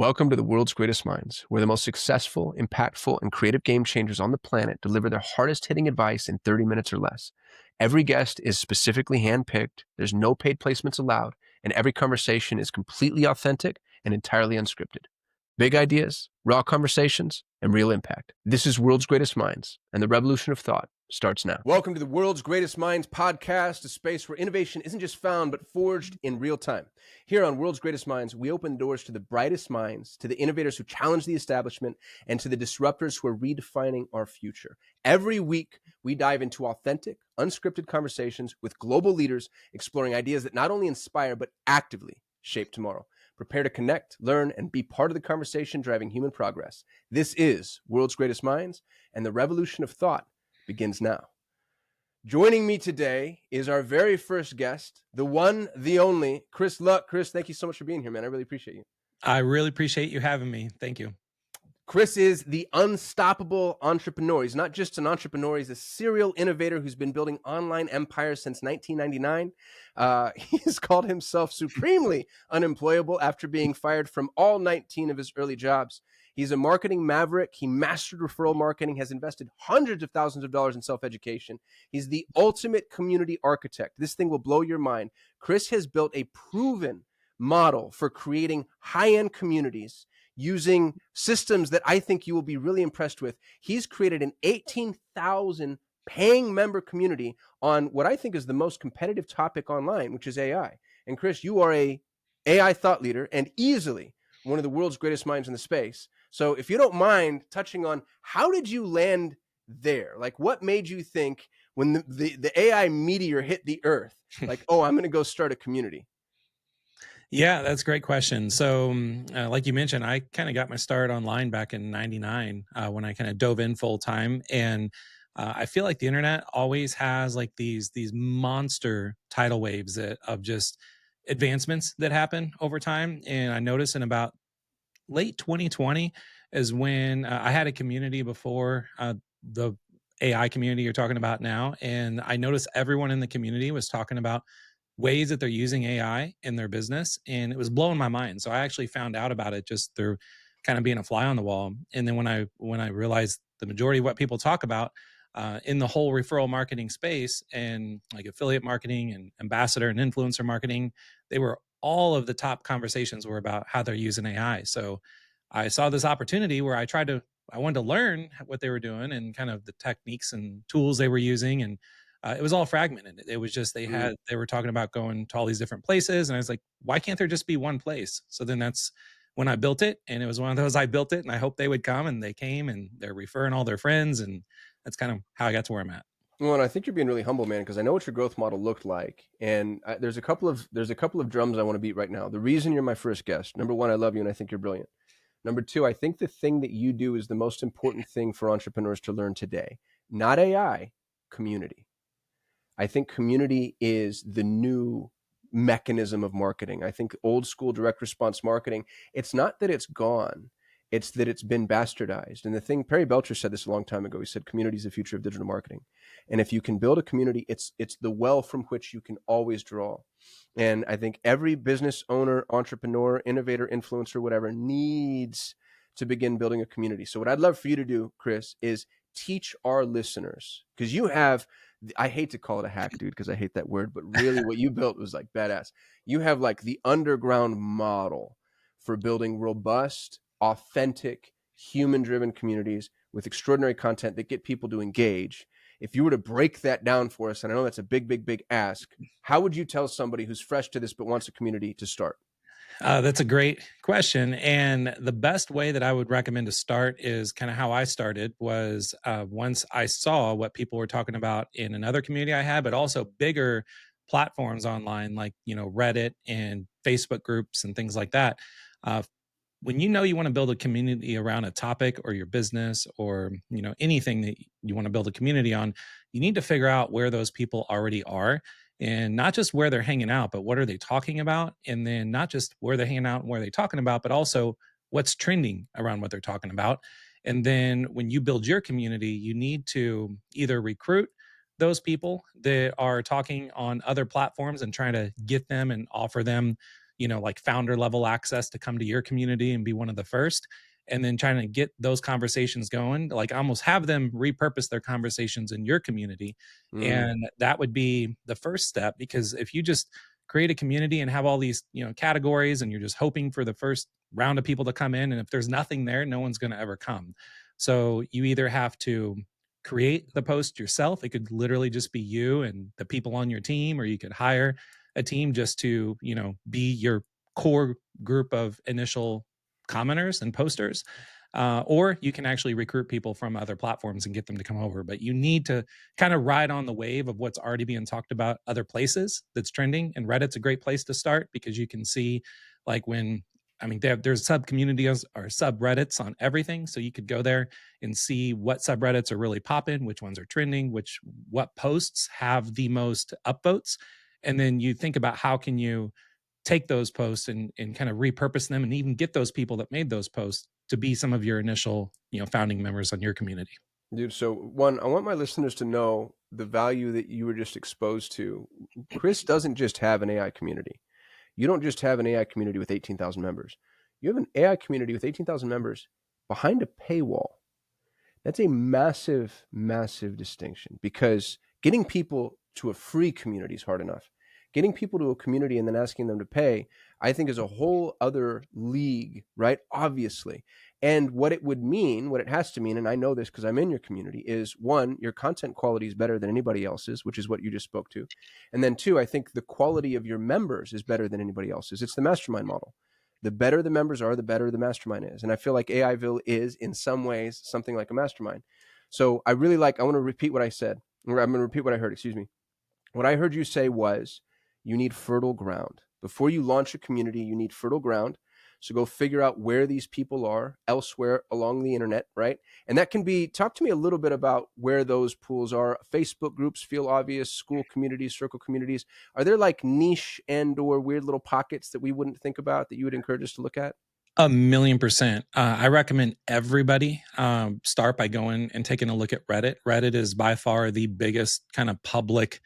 Welcome to the world's greatest minds, where the most successful, impactful, and creative game changers on the planet deliver their hardest hitting advice in 30 minutes or less. Every guest is specifically handpicked, there's no paid placements allowed, and every conversation is completely authentic and entirely unscripted. Big ideas, raw conversations, and real impact. This is World's Greatest Minds, and the revolution of thought starts now. Welcome to the World's Greatest Minds podcast, a space where innovation isn't just found, but forged in real time. Here on World's Greatest Minds, we open doors to the brightest minds, to the innovators who challenge the establishment, and to the disruptors who are redefining our future. Every week, we dive into authentic, unscripted conversations with global leaders, exploring ideas that not only inspire, but actively shape tomorrow. Prepare to connect, learn, and be part of the conversation driving human progress. This is World's Greatest Minds, and the revolution of thought begins now. Joining me today is our very first guest, the one, the only, Chris Luck. Chris, thank you so much for being here, man. I really appreciate you. I really appreciate you having me. Thank you. Chris is the unstoppable entrepreneur. He's not just an entrepreneur. He's a serial innovator who's been building online empires since 1999. He's called himself supremely unemployable after being fired from all 19 of his early jobs. He's a marketing maverick. He mastered referral marketing, has invested hundreds of thousands of dollars in self-education. He's the ultimate community architect. This thing will blow your mind. Chris has built a proven model for creating high-end communities using systems that I think you will be really impressed with. He's created an 18,000 paying member community on what I think is the most competitive topic online, which is AI. And Chris, you are a AI thought leader and easily one of the world's greatest minds in the space. So if you don't mind touching on, how did you land there? Like, what made you think when the AI meteor hit the earth, like, oh, I'm going to go start a community? Yeah, that's a great question. So, like you mentioned, I kind of got my start online back in '99 when I kind of dove in full time, and I feel like the internet always has like these monster tidal waves of just advancements that happen over time. And I noticed in about late 2020 is when I had a community before the AI community you're talking about now, and I noticed everyone in the community was talking about ways that they're using AI in their business, and it was blowing my mind. So I actually found out about it just through kind of being a fly on the wall. And then when I realized the majority of what people talk about in the whole referral marketing space and like affiliate marketing and ambassador and influencer marketing, they were all of the top conversations were about how they're using AI. So I saw this opportunity where I wanted to learn what they were doing and kind of the techniques and tools they were using, and it was all fragmented. It was just they were talking about going to all these different places, and I was like, why can't there just be one place? So then that's when I built it, and it was one of those I built it, and I hoped they would come, and they came, and they're referring all their friends, and that's kind of how I got to where I'm at. Well, and I think you're being really humble, man, because I know what your growth model looked like, and there's a couple of drums I want to beat right now. The reason you're my first guest, number one, I love you and I think you're brilliant. Number two, I think the thing that you do is the most important thing for entrepreneurs to learn today. Not AI, community. I think community is the new mechanism of marketing. I think old school direct response marketing, it's not that it's gone, it's that it's been bastardized. And the thing, Perry Belcher said this a long time ago. He said, community is the future of digital marketing. And if you can build a community, it's the well from which you can always draw. And I think every business owner, entrepreneur, innovator, influencer, whatever, needs to begin building a community. So what I'd love for you to do, Chris, is teach our listeners, because you have, I hate to call it a hack, dude, because I hate that word, but really what you built was like badass. You have like the underground model for building robust, authentic, human-driven communities with extraordinary content that get people to engage. If you were to break that down for us, and I know that's a big, big, big ask, how would you tell somebody who's fresh to this but wants a community to start? That's a great question. And the best way that I would recommend to start is kind of how I started was once I saw what people were talking about in another community I had, but also bigger platforms online like, Reddit and Facebook groups and things like that. Uh, when you want to build a community around a topic or your business or, anything that you want to build a community on, you need to figure out where those people already are and not just where they're hanging out, but what are they talking about? And then not just where they're hanging out and where they're talking about, but also what's trending around what they're talking about. And then when you build your community, you need to either recruit those people that are talking on other platforms and trying to get them and offer them, like founder level access to come to your community and be one of the first, and then trying to get those conversations going, like almost have them repurpose their conversations in your community. Mm. And that would be the first step, because if you just create a community and have all these, categories, and you're just hoping for the first round of people to come in, and if there's nothing there, no one's going to ever come. So you either have to create the post yourself. It could literally just be you and the people on your team, or you could hire a team just to, be your core group of initial commenters and posters. Or you can actually recruit people from other platforms and get them to come over. But you need to kind of ride on the wave of what's already being talked about other places that's trending. And Reddit's a great place to start, because you can see, like, when I mean, there's sub communities or subreddits on everything. So you could go there and see what subreddits are really popping, which ones are trending, what posts have the most upvotes. And then you think about how can you take those posts and kind of repurpose them, and even get those people that made those posts to be some of your initial, founding members on your community. Dude, so one, I want my listeners to know the value that you were just exposed to. Chris doesn't just have an AI community. You don't just have an AI community with 18,000 members. You have an AI community with 18,000 members behind a paywall. That's a massive, massive distinction, because getting people to a free community is hard enough. Getting people to a community and then asking them to pay, I think, is a whole other league, right? Obviously. And what it would mean, what it has to mean, and I know this because I'm in your community, is one, your content quality is better than anybody else's, which is what you just spoke to. And then two, I think the quality of your members is better than anybody else's. It's the mastermind model. The better the members are, the better the mastermind is. And I feel like AIville is, in some ways, something like a mastermind. So I want to repeat what I said. Or I'm going to repeat what I heard, excuse me. What I heard you say was you need fertile ground. Before you launch a community, you need fertile ground. So go figure out where these people are elsewhere along the internet, right? And that can be, talk to me a little bit about where those pools are. Facebook groups feel obvious, school communities, circle communities. Are there like niche and or weird little pockets that we wouldn't think about that you would encourage us to look at? 1,000,000%. I recommend everybody start by going and taking a look at Reddit. Reddit is by far the biggest kind of public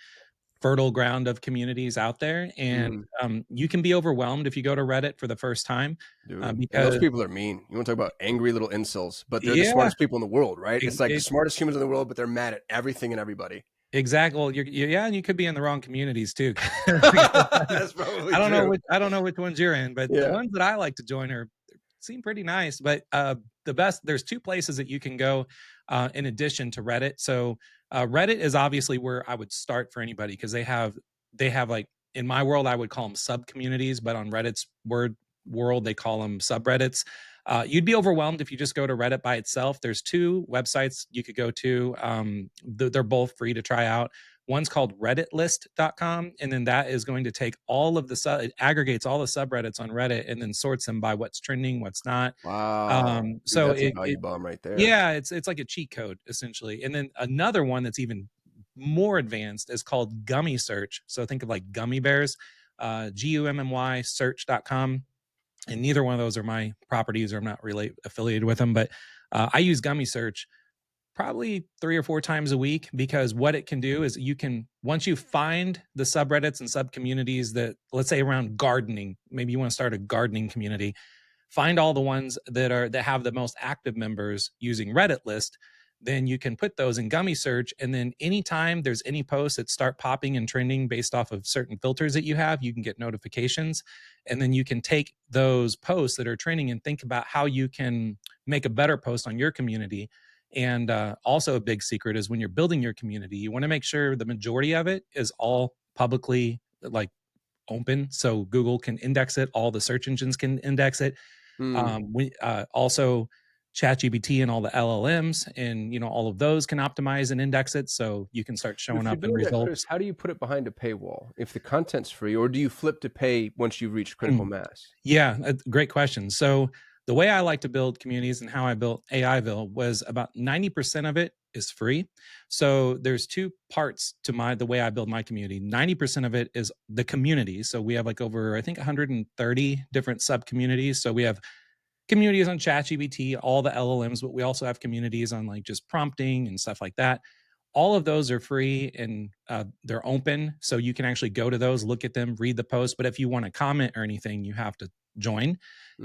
fertile ground of communities out there. And Mm. you can be overwhelmed if you go to Reddit for the first time, Dude, and those because, people are mean. You want to talk about angry little incels, but they're the yeah, smartest people in the world, right? it, It's like the it, smartest humans in the world, but they're mad at everything and everybody. exactly. Well, yeah, and you could be in the wrong communities too. That's probably true. I don't know which ones you're in, but the Yeah. ones that I like to join are seem pretty nice. But there's two places that you can go in addition to Reddit. So Reddit is obviously where I would start for anybody, because they have like, in my world I would call them sub communities, but on Reddit's world they call them subreddits. You'd be overwhelmed if you just go to Reddit by itself. There's two websites you could go to. They're both free to try out. One's called redditlist.com, and then that is going to take all of it aggregates all the subreddits on Reddit and then sorts them by what's trending, what's not. Wow. Dude, So that's a it value bomb right there. yeah, it's like a cheat code essentially. And then another one that's even more advanced is called Gummy Search. So think of like gummy bears, GUMMY search.com. And neither one of those are my properties, or I'm not really affiliated with them, but I use Gummy Search probably 3 or 4 times a week, because what it can do is you can, once you find the subreddits and sub communities that, let's say around gardening, maybe you want to start a gardening community, find all the ones that have the most active members using Reddit list. Then you can put those in Gummy Search, and then anytime there's any posts that start popping and trending based off of certain filters that you have, you can get notifications. And then you can take those posts that are trending and think about how you can make a better post on your community. And also a big secret is when you're building your community, you want to make sure the majority of it is all publicly, like, open, so Google can index it, all the search engines can index it. Hmm. We also ChatGPT and all the LLMs and all of those can optimize and index it, so you can start But showing if you're up in doing that, Chris, results. how do you put it behind a paywall if the content's free, or do you flip to pay once you've reached critical Mm. mass? Yeah, great question. So the way I like to build communities and how I built AIville was about 90% of it is free. So there's two parts to the way I build my community. 90% of it is the community. So we have like over, I think, 130 different sub communities. So we have communities on ChatGPT, all the LLMs, but we also have communities on like just prompting and stuff like that. all of those are free and they're open. So you can actually go to those, look at them, read the post. But if you want to comment or anything, you have to join.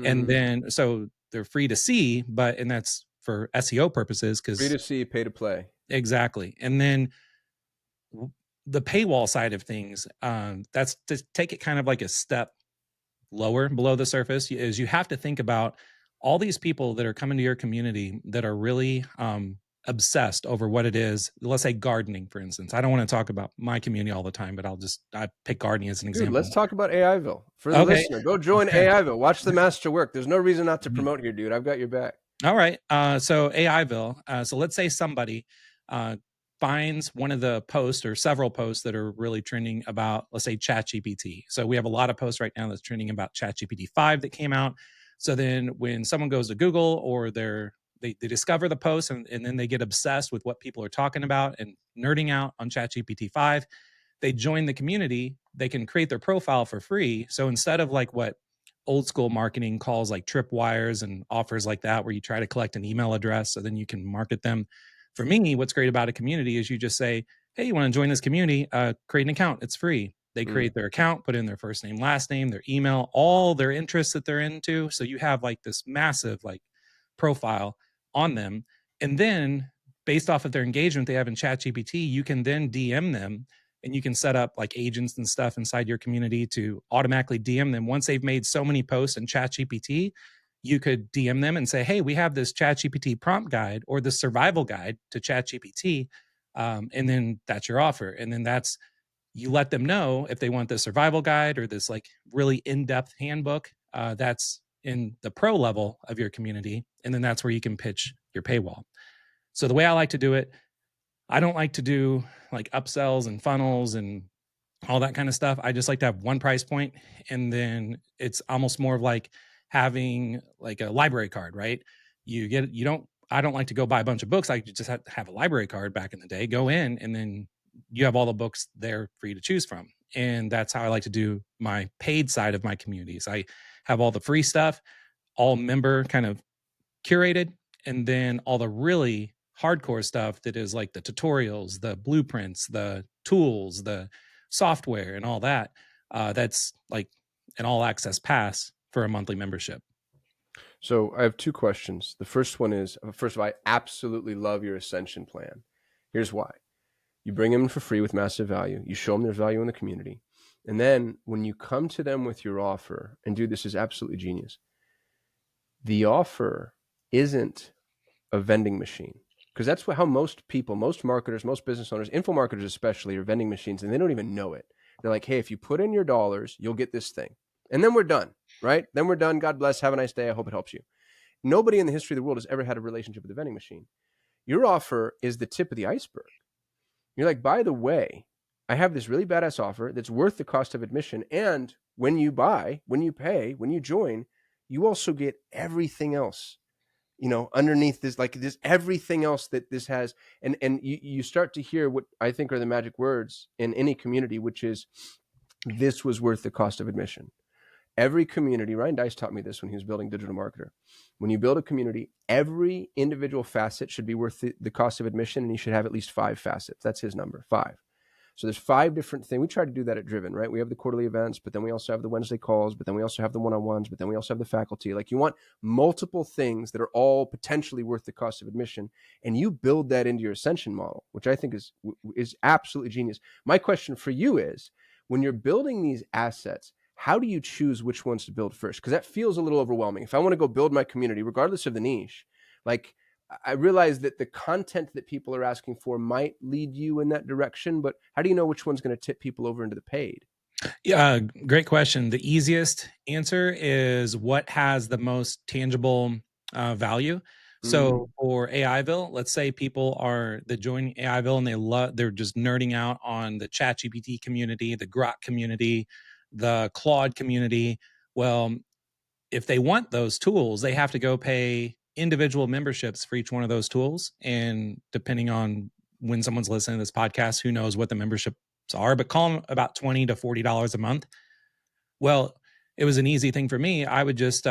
And Mm-hmm. then, so they're free to see, and that's for SEO purposes. Free Cause to see, pay to play. exactly. And then the paywall side of things, that's to take it kind of like a step lower below the surface, is you have to think about all these people that are coming to your community that are really obsessed over what it is. Let's say gardening, for instance. I don't want to talk about my community all the time, but I pick gardening as an Dude, let's example. talk about AIville. For the Okay. listener, go join Okay. AIville. Watch the master work. There's no reason not to promote here, dude. I've got your back. All right. So AIville. So let's say somebody uh, finds one of the posts or several posts that are really trending about, let's say, ChatGPT. So we have a lot of posts right now that's trending about ChatGPT 5 that came out. So then when someone goes to Google, or they discover the post, and then they get obsessed with what people are talking about and nerding out on ChatGPT 5, they join the community, they can create their profile for free. So instead of like what old school marketing calls like tripwires and offers like that, where you try to collect an email address so then you can market them. For me, what's great about a community is you just say, hey, you want to join this community? Create an account. It's free. They Mm. create their account, put in their first name, last name, their email, all their interests that they're into. So you have like this massive like profile on them. And then based off of their engagement they have in ChatGPT, you can then DM them, and you can set up like agents and stuff inside your community to automatically DM them. Once they've made so many posts in ChatGPT, you could DM them and say, hey, we have this ChatGPT prompt guide or the survival guide to ChatGPT. And then that's your offer. And then you let them know if they want the survival guide or this like really in-depth handbook. That's in the pro level of your community. And then that's where you can pitch your paywall. So the way I like to do it, I don't like to do like upsells and funnels and all that kind of stuff. I just like to have one price point, and then it's almost more of like having like a library card, right? You don't I don't like to go buy a bunch of books. I just have a library card back in the day. Go in, and then you have all the books there for you to choose from. And that's how I like to do my paid side of my communities. I have all the free stuff, all member kind of curated, and then all the really hardcore stuff that is like the tutorials, the blueprints, the tools, the software, and all that. That's like an all access pass for a monthly membership. So I have two questions. The first one is, first of all, I absolutely love your ascension plan. Here's why. You bring them in for free with massive value. You show them there's value in the community. And then when you come to them with your offer, and dude, this is absolutely genius. The offer isn't a vending machine, because that's how most people, most marketers, most business owners, info marketers especially, are vending machines, and they don't even know it. They're like, hey, if you put in your dollars, you'll get this thing. And then we're done, right? Then we're done. God bless. Have a nice day. I hope it helps you. Nobody in the history of the world has ever had a relationship with a vending machine. Your offer is the tip of the iceberg. You're like, by the way, I have this really badass offer that's worth the cost of admission. And when you buy, when you pay, when you join, you also get everything else, underneath this, like this, everything else that this has. And you start to hear what I think are the magic words in any community, which is, this was worth the cost of admission. Every community, Ryan Dice taught me this when he was building Digital Marketer. When you build a community, every individual facet should be worth the cost of admission, and you should have at least 5 facets. That's his number, 5. So there's 5 different things. We try to do that at Driven, right? We have the quarterly events, but then we also have the Wednesday calls, but then we also have the one-on-ones, but then we also have the faculty. Like, you want multiple things that are all potentially worth the cost of admission, and you build that into your ascension model, which I think is absolutely genius. My question for you is, when you're building these assets, how do you choose which ones to build first? Because that feels a little overwhelming. If I want to go build my community, regardless of the niche, like, I realize that the content that people are asking for might lead you in that direction, but how do you know which one's going to tip people over into the paid? Yeah, great question. The easiest answer is what has the most tangible value. So Mm. for AIville, let's say people are that join AIville and they're just nerding out on the ChatGPT community, the Grok community, the Claude community. Well, if they want those tools, they have to go pay individual memberships for each one of those tools. And depending on when someone's listening to this podcast, who knows what the memberships are, but call them about $20 to $40 a month. Well, it was an easy thing for me. I would just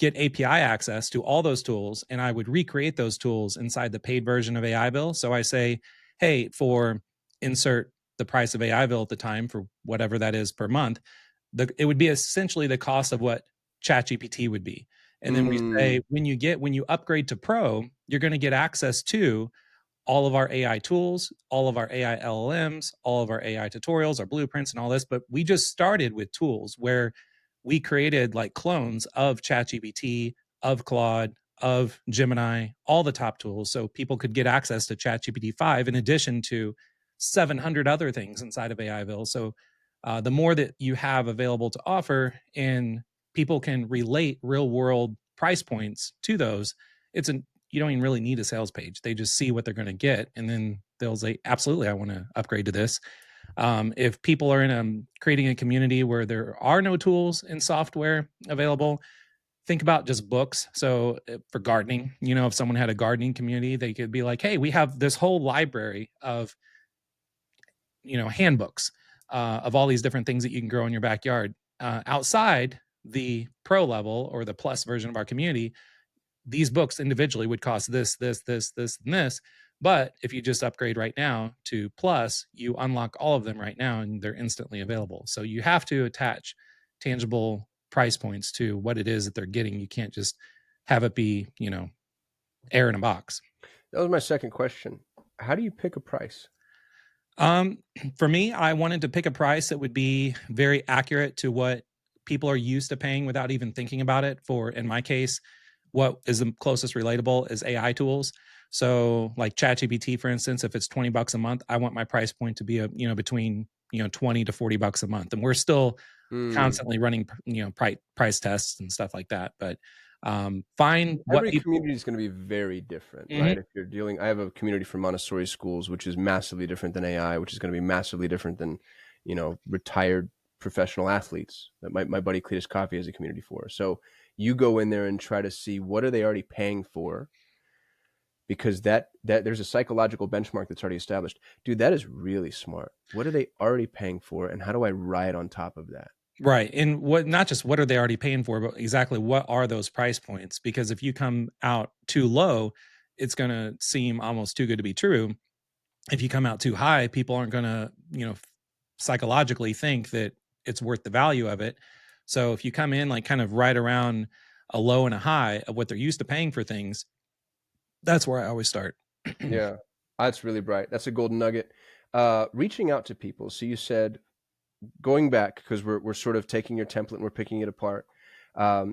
get API access to all those tools, and I would recreate those tools inside the paid version of AIville. So I say, hey, for insert the price of AIville at the time for whatever that is per month, it would be essentially the cost of what ChatGPT would be. And then we Mm. say when you upgrade to Pro, you're going to get access to all of our AI tools, all of our AI LLMs, all of our AI tutorials, our blueprints, and all this. But we just started with tools where we created like clones of ChatGPT, of Claude, of Gemini, all the top tools. So people could get access to ChatGPT 5 in addition to 700 other things inside of AIville. So the more that you have available to offer and people can relate real world price points to those, it's an you don't even really need a sales page. They just see what they're going to get, and then they'll say, "Absolutely, I want to upgrade to this." If people are in creating a community where there are no tools and software available, think about just books. So for gardening, if someone had a gardening community, they could be like, "Hey, we have this whole library of handbooks of all these different things that you can grow in your backyard." Outside the pro level or the plus version of our community, these books individually would cost this, this, this, this, and this. But if you just upgrade right now to Plus, you unlock all of them right now and they're instantly available. So you have to attach tangible price points to what it is that they're getting. You can't just have it be, air in a box. That was my second question. How do you pick a price? Um, for me, I wanted to pick a price that would be very accurate to what people are used to paying without even thinking about it. For in my case, what is the closest relatable is AI tools. So, like ChatGPT, for instance, if it's $20 a month, I want my price point to be between 20 to $40 a month, and we're still Mm. constantly running price tests and stuff like that. But find what Every people. community is going to be very different, right? If you're dealing, I have a community for Montessori schools, which is massively different than AI, which is going to be massively different than, retired professional athletes that my buddy Cletus Coffee has a community for. So you go in there and try to see what are they already paying for, because that there's a psychological benchmark that's already established. Dude, that is really smart. What are they already paying for, and how do I ride on top of that? Right. And what not just what are they already paying for, but exactly what are those price points? Because if you come out too low, it's going to seem almost too good to be true. If you come out too high, people aren't going to, psychologically think that it's worth the value of it. So if you come in like kind of right around a low and a high of what they're used to paying for things, that's where I always start. Yeah, that's really bright. That's a golden nugget. Reaching out to people. So you said, going back, because we're sort of taking your template and we're picking it apart.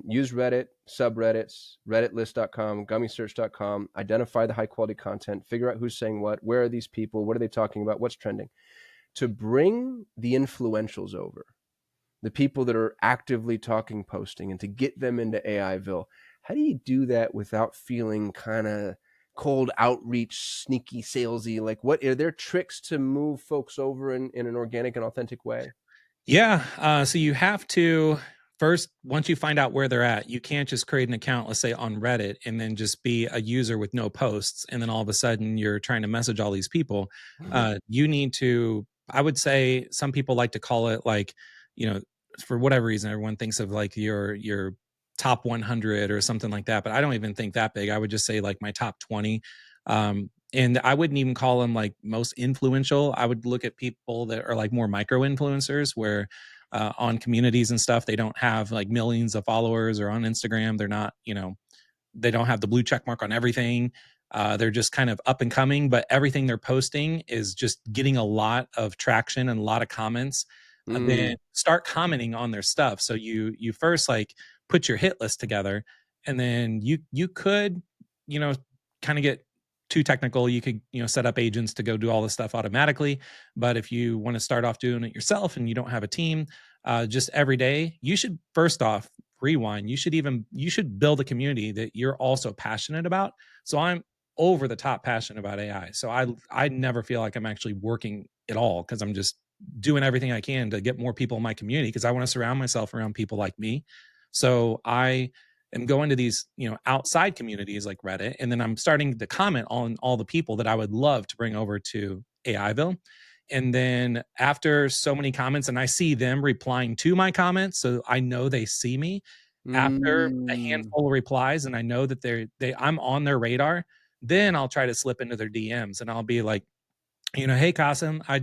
Use Reddit, subreddits, redditlist.com, gummysearch.com, identify the high quality content, figure out who's saying what, where are these people, what are they talking about, what's trending, to bring the influentials over, the people that are actively talking, posting, and to get them into AIville. How do you do that without feeling kind of cold outreach, sneaky salesy? Like, what are there tricks to move folks over in an organic and authentic way? Yeah. So you have to first, once you find out where they're at, you can't just create an account, let's say on Reddit, and then just be a user with no posts. And then all of a sudden you're trying to message all these people. You need to, I would say some people like to call it like, you know, for whatever reason, everyone thinks of like your top 100 or something like that. But I don't even think that big. I would just say like my top 20. And I wouldn't even call them like most influential. I would look at people that are like more micro influencers where on communities and stuff, they don't have like millions of followers, or on Instagram, they're not, they don't have the blue check mark on everything. They're just kind of up and coming, but everything they're posting is just getting a lot of traction and a lot of comments. Then Mm. start commenting on their stuff. So you first like put your hit list together, and then you could you know kind of get too technical. You could set up agents to go do all this stuff automatically. But if you want to start off doing it yourself and you don't have a team, just every day, you should first off rewind. You should build a community that you're also passionate about. So I'm over the top passionate about AI. So I never feel like I'm actually working at all, because I'm just doing everything I can to get more people in my community, because I want to surround myself around people like me. So I am going to these, outside communities like Reddit, and then I'm starting to comment on all the people that I would love to bring over to AIville. And then after so many comments, and I see them replying to my comments, so I know they see me. After a Mm. handful of replies and I know that I'm on their radar, then I'll try to slip into their DMs and I'll be like, "Hey, Kasim, I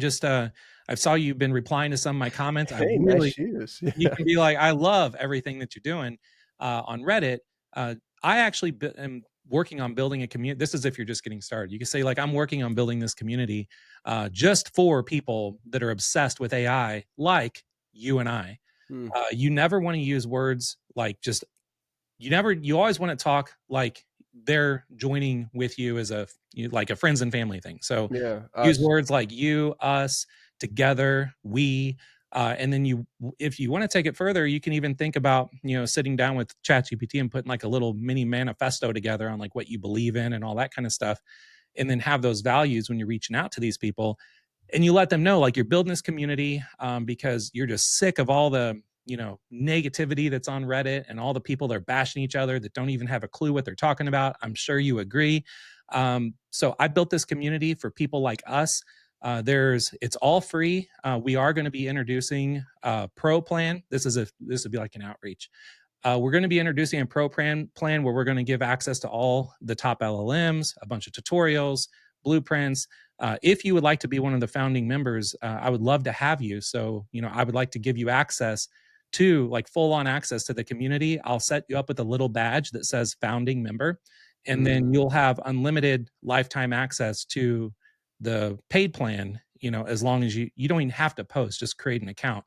saw you've been replying to some of my comments. I Hey, nice really," shoes. you Yeah. can be like, "I love everything that you're doing on Reddit. I actually am working on building a community." This is if you're just getting started. You can say, like, "I'm working on building this community just for people that are obsessed with AI, like you and I." Mm. You never want to use words like just you always want to talk like they're joining with you as like a friends and family thing. So Yeah, use us. words like you, us, together, we, and then if you want to take it further, you can even think about sitting down with ChatGPT and putting like a little mini manifesto together on like what you believe in and all that kind of stuff, and then have those values when you're reaching out to these people, and you let them know like you're building this community because you're just sick of all the negativity that's on Reddit and all the people that are bashing each other that don't even have a clue what they're talking about. I'm sure you agree. So I built this community for people like us. It's all free. We are going to be introducing a pro plan. This would be like an outreach. We're going to be introducing a pro plan where we're going to give access to all the top LLMs, a bunch of tutorials, blueprints. If you would like to be one of the founding members, I would love to have you. So, I would like to give you access to like full on access to the community. I'll set you up with a little badge that says founding member, and then Mm. you'll have unlimited lifetime access to the paid plan. As long as you don't even have to post, just create an account.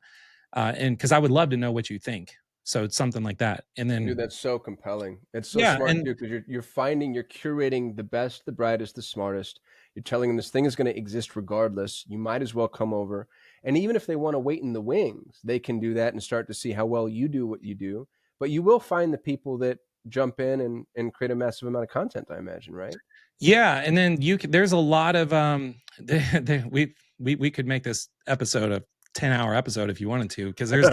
And because I would love to know what you think. So it's something like that. And Dude, then, that's so compelling. It's so yeah, smart and too, because you're curating the best, the brightest, the smartest. You're telling them this thing is going to exist regardless. You might as well come over. And even if they want to wait in the wings, they can do that and start to see how well you do what you do. But you will find the people that jump in and create a massive amount of content, I imagine, right? yeah, and then there's a lot of we could make this episode a 10-hour episode if you wanted to, because there's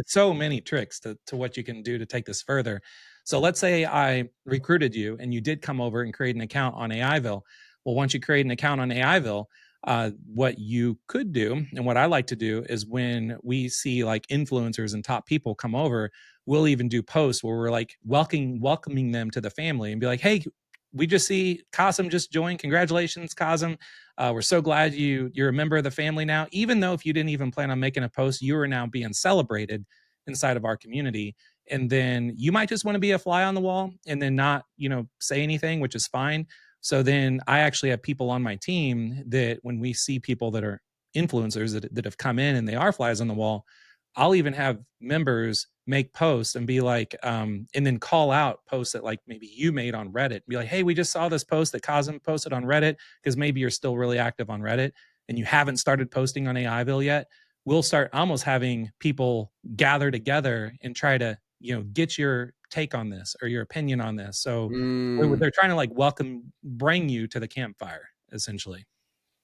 so many tricks to what you can do to take this further. So let's say I recruited you and you did come over and create an account on AIville. Well, once you create an account on AIville, what you could do and what I like to do is when we see like influencers and top people come over, we'll even do posts where we're like welcoming them to the family and be like, "Hey, we just see Kasim just joined. Congratulations, Kasim. We're so glad you're a member of the family now. Even though if you didn't even plan on making a post, you are now being celebrated inside of our community. And then you might just want to be a fly on the wall and then not, say anything, which is fine. So then I actually have people on my team that when we see people that are influencers that have come in and they are flies on the wall, I'll even have members make posts and be like, and then call out posts that like maybe you made on Reddit. Be like, "Hey, we just saw this post that Cosm posted on Reddit," because maybe you're still really active on Reddit and you haven't started posting on AIville yet. We'll start almost having people gather together and try to, get your take on this or your opinion on this. So Mm. they're trying to like bring you to the campfire, essentially.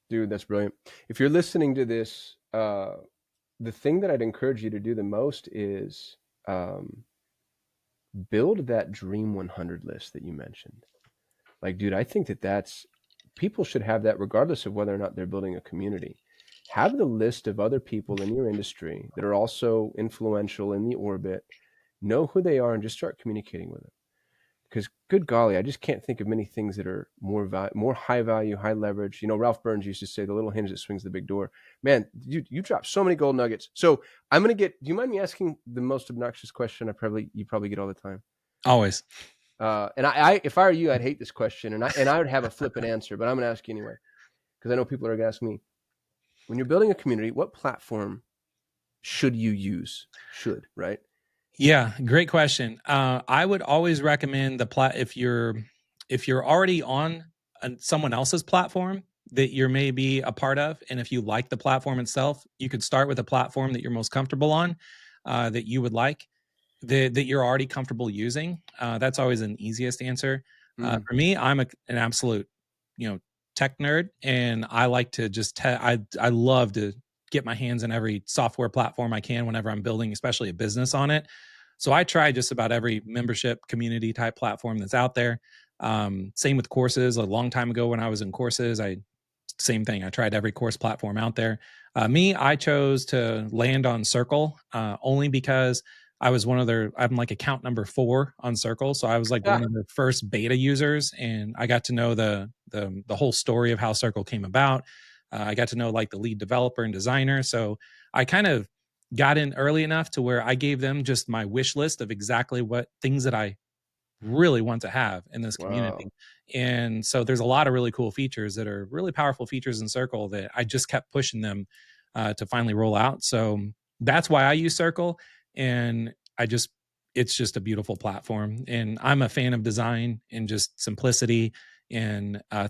Dude, that's brilliant. If you're listening to this, the thing that I'd encourage you to do the most is um, build that Dream 100 list that you mentioned. Like, dude, I think that's people should have that regardless of whether or not they're building a community. Have the list of other people in your industry that are also influential in the orbit, know who they are, and just start communicating with them. Because good golly, I just can't think of many things that are more high value, high leverage. Ralph Burns used to say, "The little hinge that swings the big door." Man, you dropped so many gold nuggets. So I'm gonna get. Do you mind me asking the most obnoxious question you probably get all the time? Always. And I if I were you, I'd hate this question, and I would have a flippant answer, but I'm gonna ask you anyway because I know people are gonna ask me. When you're building a community, what platform should you use? Should, right? Yeah, great question. I would always recommend if you're already on someone else's platform that you're maybe a part of, and if you like the platform itself, you could start with a platform that you're most comfortable on, that you would like, that you're already comfortable using. That's always an easiest answer. Mm. For me, I'm an absolute, you know, tech nerd, and I like to I love to get my hands in every software platform I can whenever I'm building, especially a business on it. So I try just about every membership community type platform that's out there. Same with courses. A long time ago when I was in courses, same thing. I tried every course platform out there. I chose to land on Circle only because I was one of their, I'm like account number 4 on Circle. So I was like one of their first beta users, and I got to know the whole story of how Circle came about. I got to know like the lead developer and designer. So I kind of got in early enough to where I gave them just my wish list of exactly what things that I really want to have in this Wow. community. And so there's a lot of really cool features that are really powerful features in Circle that I just kept pushing them to finally roll out. So that's why I use Circle. And I just, it's just a beautiful platform. And I'm a fan of design and just simplicity. And I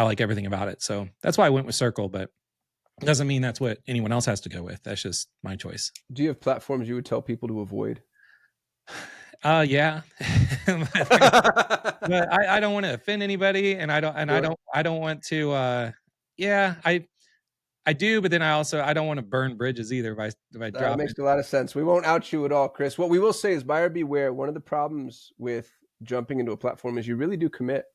like everything about it. So that's why I went with Circle, but it doesn't mean that's what anyone else has to go with. That's just my choice. Do you have platforms you would tell people to avoid? Yeah. But I don't wanna offend anybody, and Sure. I don't want to, yeah, I do, but then I don't wanna burn bridges either if I That drop makes it. a lot of sense. We won't out you at all, Chris. What we will say is buyer beware. One of the problems with jumping into a platform is you really do commit.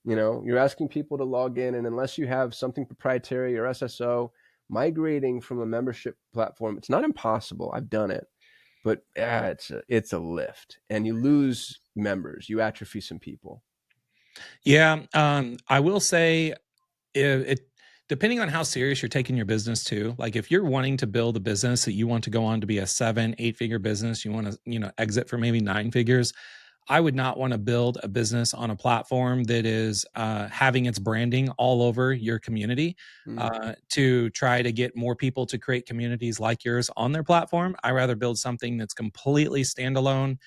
You know, you're asking people to log in, and unless you have something proprietary or SSO, migrating from a membership platform, it's not impossible. I've done it, but it's a lift, and you lose members, you atrophy some people. Yeah, I will say it depending on how serious you're taking your business too, like, if you're wanting to build a business that you want to go on to be a 7, 8-figure business, you wanna, exit for maybe 9 figures, I would not want to build a business on a platform that is having its branding all over your community Mm, to try to get more people to create communities like yours on their platform. I rather build something that's completely standalone,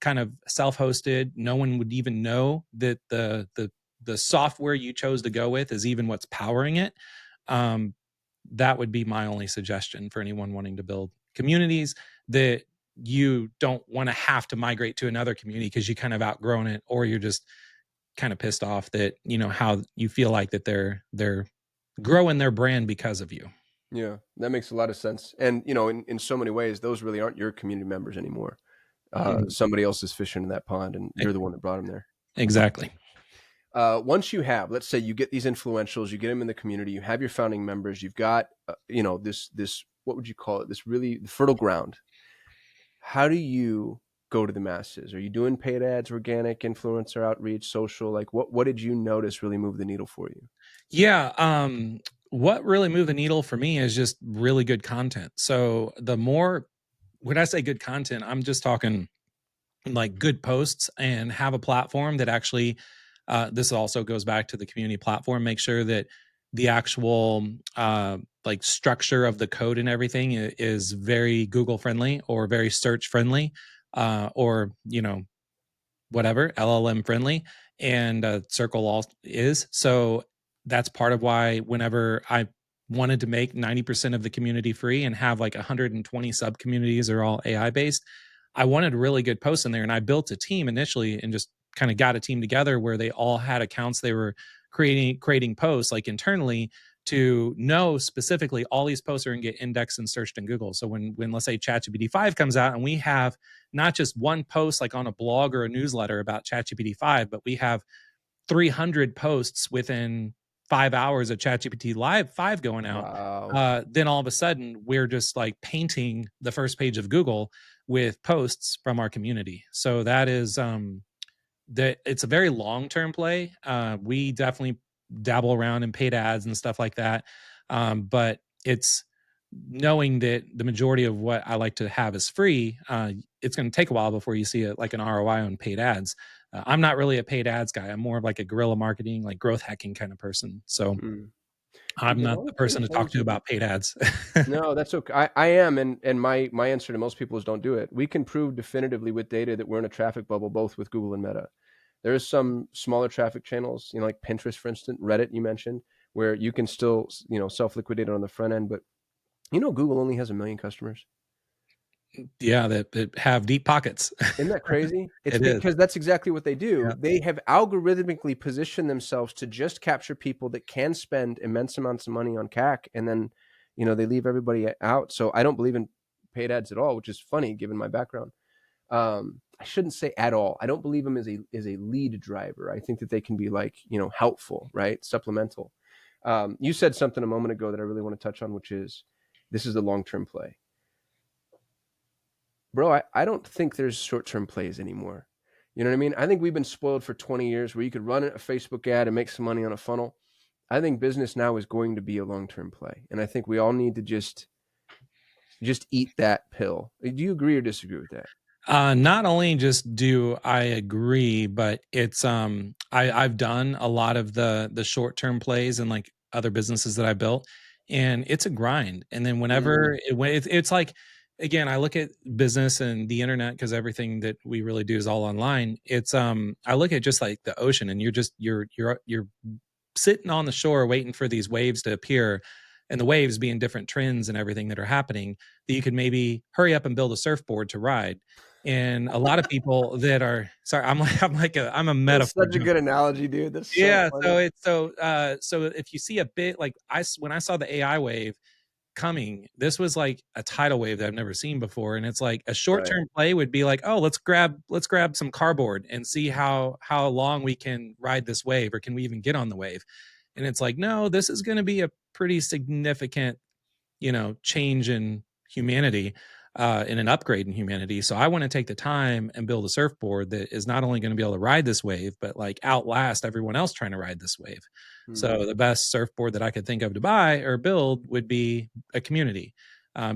kind of self-hosted. No one would even know that the software you chose to go with is even what's powering it. Um, that would be my only suggestion for anyone wanting to build communities that you don't want to have to migrate to another community because you kind of outgrown it, or you're just kind of pissed off that how you feel like that they're growing their brand because of you. yeah, that makes a lot of sense. And in so many ways, those really aren't your community members anymore. Mm, Somebody else is fishing in that pond, and e- you're the one that brought them there. exactly. Once you have, let's say, you get these influentials, you get them in the community, you have your founding members, you've got, this what would you call it? This really fertile ground. How do you go to the masses? Are you doing paid ads, organic, influencer outreach, social? Like, what did you notice really move the needle for you? Yeah, what really moved the needle for me is just really good content. So the more, when I say good content, I'm just talking like good posts, and have a platform that actually this also goes back to the community platform. Make sure that the actual like structure of the code and everything is very Google friendly or very search friendly, or whatever LLM friendly, and Circle all is. So that's part of why whenever I wanted to make 90% of the community free and have like 120 sub communities are all AI based, I wanted really good posts in there, and I built a team initially and just kind of got a team together where they all had accounts. They were creating posts like internally to know specifically all these posts are going to get indexed and searched in Google. So when let's say ChatGPT 5 comes out and we have not just one post like on a blog or a newsletter about ChatGPT 5, but we have 300 posts within 5 hours of ChatGPT Live 5 going out, Wow. then all of a sudden we're just like painting the first page of Google with posts from our community. So that is that it's a very long term play. We definitely dabble around in paid ads and stuff like that, but it's knowing that the majority of what I like to have is free. It's going to take a while before you see like an ROI on paid ads. I'm not really a paid ads guy. I'm more of like a guerrilla marketing, like growth hacking kind of person. So Mm. I'm Of not all the the person things to I talk was to about paid ads. No, that's okay. I am, and my answer to most people is don't do it. We can prove definitively with data that we're in a traffic bubble, both with Google and Meta. There's some smaller traffic channels, like Pinterest, for instance, Reddit you mentioned, where you can still, self-liquidate it on the front end, but Google only has 1 million customers. Yeah, that have deep pockets. Isn't that crazy? It's It is. because that's exactly what they do. Yeah. They have algorithmically positioned themselves to just capture people that can spend immense amounts of money on CAC, and then, they leave everybody out. So I don't believe in paid ads at all, which is funny given my background. I shouldn't say at all. I don't believe them as a lead driver. I think that they can be like, helpful, right? Supplemental. You said something a moment ago that I really want to touch on, which is this is a long-term play. Bro, I don't think there's short-term plays anymore. You know what I mean? I think we've been spoiled for 20 years where you could run a Facebook ad and make some money on a funnel. I think business now is going to be a long-term play, and I think we all need to just eat that pill. Do you agree or disagree with that? Not only just do I agree, but it's I've done a lot of the short term plays and like other businesses that I built, and it's a grind. And then Mm, when it's like, again, I look at business and the internet because everything that we really do is all online. It's I look at just like the ocean, and you're sitting on the shore waiting for these waves to appear, and the waves being different trends and everything that are happening, that you could maybe hurry up and build a surfboard to ride. And a lot of people that are sorry, I'm a that's metaphor such a junkie. good analogy, dude. That's so Yeah, funny. so so if you see a bit like when I saw the AI wave coming, this was like a tidal wave that I've never seen before, and it's like a Right. short-term play would be like, "Oh, let's grab some cardboard and see how long we can ride this wave, or can we even get on the wave?" And it's like, "No, this is gonna be a pretty significant, change in humanity, in an upgrade in humanity. So I want to take the time and build a surfboard that is not only going to be able to ride this wave, but like outlast everyone else trying to ride this wave." Mm, So the best surfboard that I could think of to buy or build would be a community,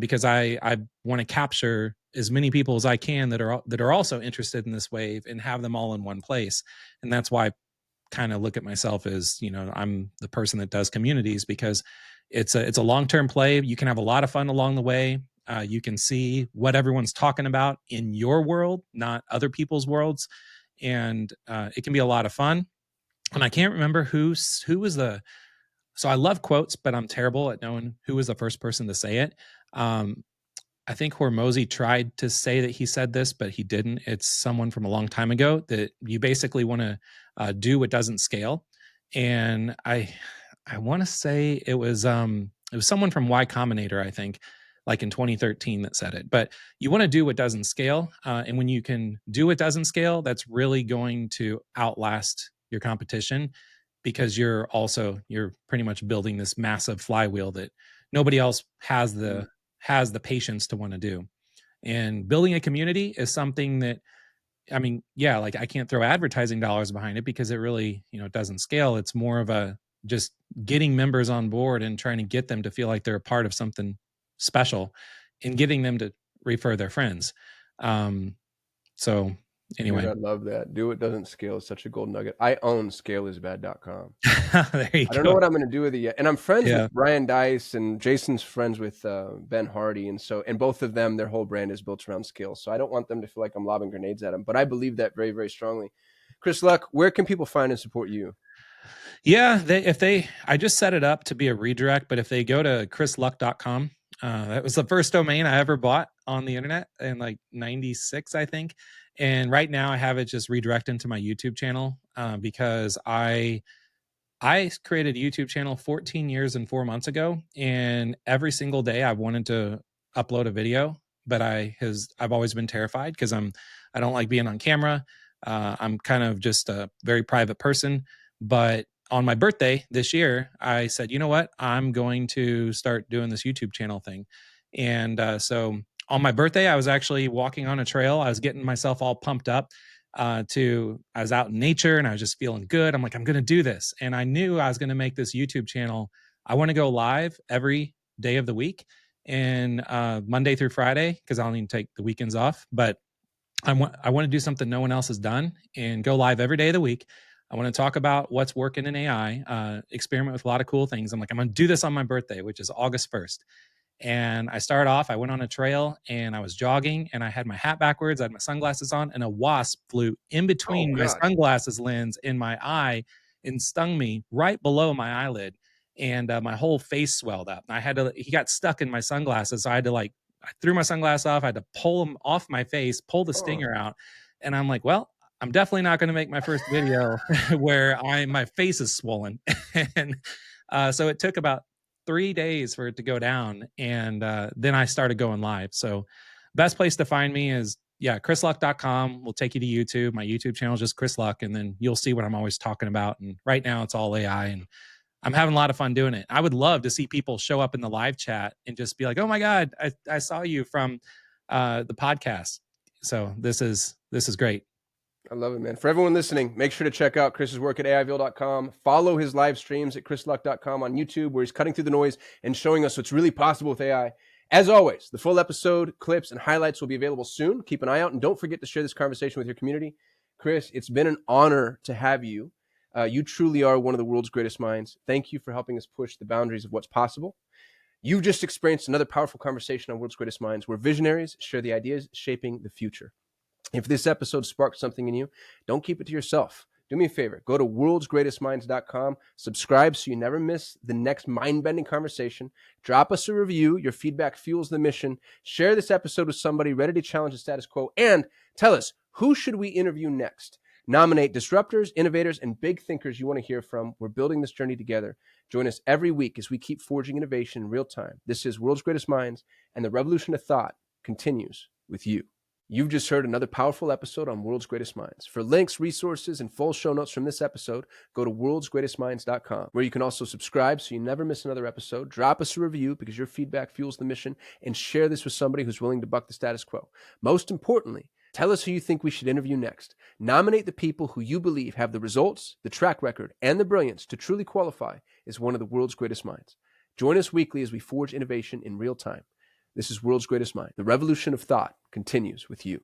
because I want to capture as many people as I can that are also interested in this wave and have them all in one place. And that's why kind of look at myself as, I'm the person that does communities, because it's a long-term play. You can have a lot of fun along the way. You can see what everyone's talking about in your world, not other people's worlds, and it can be a lot of fun. And I can't remember who was the so I love quotes, but I'm terrible at knowing who was the first person to say it. um, I think Hormozy tried to say that he said this, but he didn't. It's someone from a long time ago that you basically want to do what doesn't scale. And I want to say it was someone from Y Combinator, I think, like in 2013 that said it. But you want to do what doesn't scale, and when you can do what doesn't scale, that's really going to outlast your competition, because you're pretty much building this massive flywheel that nobody else mm. has the patience to want to do. And building a community is something that, I mean, yeah, like I can't throw advertising dollars behind it because it really, it doesn't scale. It's more of a just getting members on board and trying to get them to feel like they're a part of something special, and getting them to refer their friends. Um, so Dude, anyway, I love that. Do It Doesn't Scale is such a gold nugget. I own scaleisbad.com. there you I don't know go. what I'm going to do with it yet. And I'm friends Yeah. with Brian Dice, and Jason's friends with Ben Hardy. And both of them, their whole brand is built around scale. So I don't want them to feel like I'm lobbing grenades at them, but I believe that very, very strongly. Chris Luck, where can people find and support you? Yeah, I just set it up to be a redirect, but if they go to chrisluck.com, that was the first domain I ever bought on the internet in like 96, I think. And right now I have it just redirect into my YouTube channel, because I created a YouTube channel 14 years and 4 months ago, and every single day I wanted to upload a video, but I've always been terrified because I don't like being on camera. I'm kind of just a very private person. But on my birthday this year, I said, you know what, I'm going to start doing this YouTube channel thing. And so on my birthday, I was actually walking on a trail. I was getting myself all pumped up, I was out in nature and I was just feeling good. I'm like, I'm going to do this. And I knew I was going to make this YouTube channel. I want to go live every day of the week, and Monday through Friday, because I'll need to take the weekends off. But I want to do something no one else has done and go live every day of the week. I want to talk about what's working in AI, experiment with a lot of cool things. I'm going to do this on my birthday, which is August 1st. And I started off, I went on a trail and I was jogging and I had my hat backwards, I had my sunglasses on, and a wasp flew in Oh, between my God. sunglasses lens and my eye and stung me right below my eyelid. And my whole face swelled up. He got stuck in my sunglasses. So I had to I threw my sunglasses off. I had to pull them off my face, pull the Oh, stinger out. And I'm like, well, I'm definitely not going to make my first video where my face is swollen. And so it took about 3 days for it to go down, and then I started going live. So best place to find me is, yeah, chrisluck.com will take you to YouTube. My YouTube channel is just Chris Luck, and then you'll see what I'm always talking about. And right now it's all AI, and I'm having a lot of fun doing it. I would love to see people show up in the live chat and just be like, oh my God, I saw you from the podcast. So this is great. I love it, man. For everyone listening, make sure to check out Chris's work at AIville.com. Follow his live streams at chrisluck.com on YouTube, where he's cutting through the noise and showing us what's really possible with AI. As always, the full episode, clips, and highlights will be available soon. Keep an eye out, and don't forget to share this conversation with your community. Chris, it's been an honor to have you. You truly are one of the world's greatest minds. Thank you for helping us push the boundaries of what's possible. You've just experienced another powerful conversation on World's Greatest Minds, where visionaries share the ideas shaping the future. If this episode sparked something in you, don't keep it to yourself. Do me a favor. Go to worldsgreatestminds.com. Subscribe so you never miss the next mind-bending conversation. Drop us a review. Your feedback fuels the mission. Share this episode with somebody ready to challenge the status quo. And tell us, who should we interview next? Nominate disruptors, innovators, and big thinkers you want to hear from. We're building this journey together. Join us every week as we keep forging innovation in real time. This is World's Greatest Minds, and the revolution of thought continues with you. You've just heard another powerful episode on World's Greatest Minds. For links, resources, and full show notes from this episode, go to worldsgreatestminds.com, where you can also subscribe so you never miss another episode. Drop us a review because your feedback fuels the mission, and share this with somebody who's willing to buck the status quo. Most importantly, tell us who you think we should interview next. Nominate the people who you believe have the results, the track record, and the brilliance to truly qualify as one of the world's greatest minds. Join us weekly as we forge innovation in real time. This is World's Greatest Mind. The revolution of thought continues with you.